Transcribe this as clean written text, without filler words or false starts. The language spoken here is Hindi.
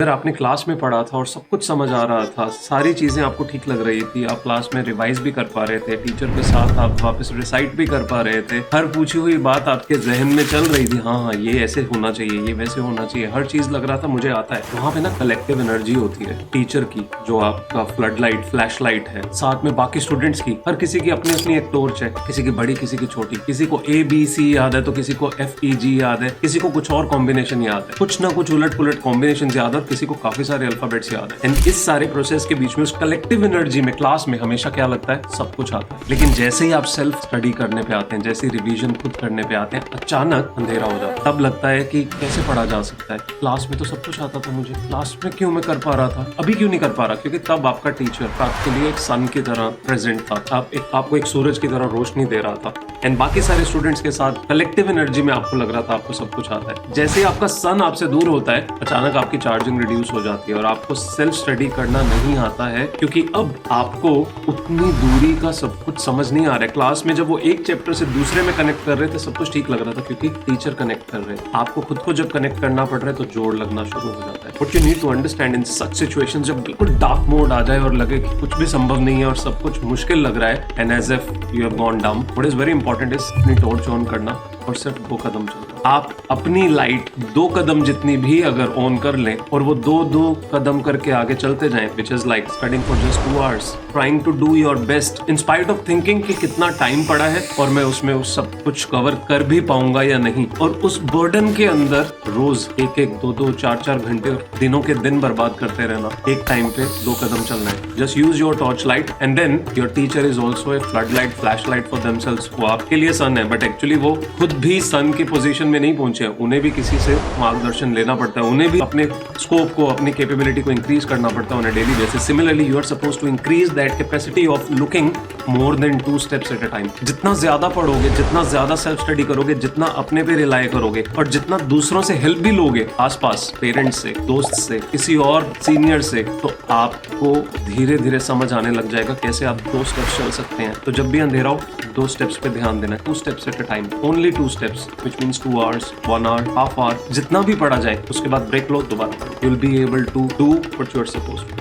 अगर आपने क्लास में पढ़ा था और सब कुछ समझ आ रहा था, सारी चीजें आपको ठीक लग रही थी, आप क्लास में रिवाइज भी कर पा रहे थे, टीचर के साथ आप वापस रिसाइट भी कर पा रहे थे, हर पूछी हुई बात आपके जहन में चल रही थी, हाँ ये ऐसे होना चाहिए, ये वैसे होना चाहिए, हर चीज लग रहा था मुझे आता है। वहाँ पे ना कलेक्टिव एनर्जी होती है टीचर की, जो आपका फ्लड लाइट, फ्लैश लाइट है, साथ में बाकी स्टूडेंट्स की, हर किसी की अपनी अपनी एक टॉर्च है, किसी की बड़ी, किसी की छोटी, किसी को ABC याद है तो किसी को FEG याद है, किसी को कुछ और कॉम्बिनेशन याद है, कुछ ना कुछ उलट पुलट कॉम्बिनेशन याद है, और किसी को काफी सारे अल्फाबेट्स याद है। एंड इस सारे प्रोसेस के बीच में उस कलेक्टिव एनर्जी में क्लास में हमेशा क्या लगता है, सब कुछ आता है। लेकिन जैसे ही आप सेल्फ स्टडी करने पे आते हैं, जैसे ही रिवीजन खुद करने पे आते हैं, अचानक अंधेरा हो जाता है। तब लगता है कि कैसे पढ़ा जा सकता है, क्लास में तो सब कुछ आता था मुझे, क्लास में क्यों मैं कर पा रहा था, अभी क्यों नहीं कर पा रहा। क्योंकि तब आपका टीचर आपके लिए एक सन की तरह प्रेजेंट था, आपको एक सूरज की तरह रोशनी दे रहा था। एंड बाकी सारे स्टूडेंट्स के साथ कलेक्टिव एनर्जी में आपको लग रहा था आपको सब कुछ आता है। जैसे ही आपका सन आपसे दूर होता है, अचानक आपकी चार्जिंग रिड्यूस हो जाती है और आपको सेल्फ स्टडी करना नहीं आता है, क्योंकि अब आपको उतनी दूरी का सब कुछ समझ नहीं आ रहा है। क्लास में जब वो एक चैप्टर से दूसरे में कनेक्ट कर रहे थे, सब कुछ ठीक लग रहा था क्योंकि टीचर कनेक्ट कर रहे हैं। आपको खुद को जब कनेक्ट करना पड़ रहा है तो जोड़ लगना शुरू हो जाता है। What you need to understand in such situations, जब बिल्कुल डार्क मोड आ जाए और लगे कि कुछ भी संभव नहीं है और सब कुछ मुश्किल लग रहा है, and as if you have gone down, what is very important is अपनी टॉर्च ऑन करना और सिर्फ 2 कदम चलना। आप अपनी लाइट 2 कदम जितनी भी अगर ऑन कर लें और वो 2 कदम करके आगे चलते जाएं, which is like studying for just 2 hours, trying to do your best in spite of thinking कि कितना टाइम पड़ा है और मैं उसमें उस सब कुछ कवर कर भी पाऊंगा या नहीं, और उस बर्डन के अंदर रोज 1-1, 2-2, 4-4 घंटे दिनों के दिन बर्बाद करते रहना। एक टाइम पे 2 कदम चलना है। Just use your torch light and then your teacher is also a flood light, flash light for themselves. वो आपके लिए सन है, बट एक्चुअली वो खुद भी सन की पोजीशन में नहीं पहुंचे, उन्हें भी किसी से मार्गदर्शन लेना पड़ता है, उन्हें भी अपने स्कोप को, अपनी कैपेबिलिटी को इंक्रीज करना पड़ता है on a daily basis. Similarly you are supposed to increase that capacity of looking more than 2 steps at a time. जितना ज्यादा पढ़ोगे, जितना ज्यादा सेल्फ स्टडी करोगे, जितना अपने पे रिलाय करोगे और जितना दूसरों से हेल्प भी लोगे, आसपास पेरेंट्स से, दोस्त से, किसी और सीनियर से, तो आपको धीरे धीरे समझ आने लग जाएगा कैसे आप 2 स्टेप्स चल सकते हैं। तो जब भी अंधेरा हो, 2 स्टेप्स पे ध्यान देना है, 2 steps at a time, only 2 steps, which means 2 hours, 1 hour, half hour, जितना भी पढ़ा जाए उसके बाद ब्रेक लो, दोबारा पढ़ो। You will be able to do what you are supposed to.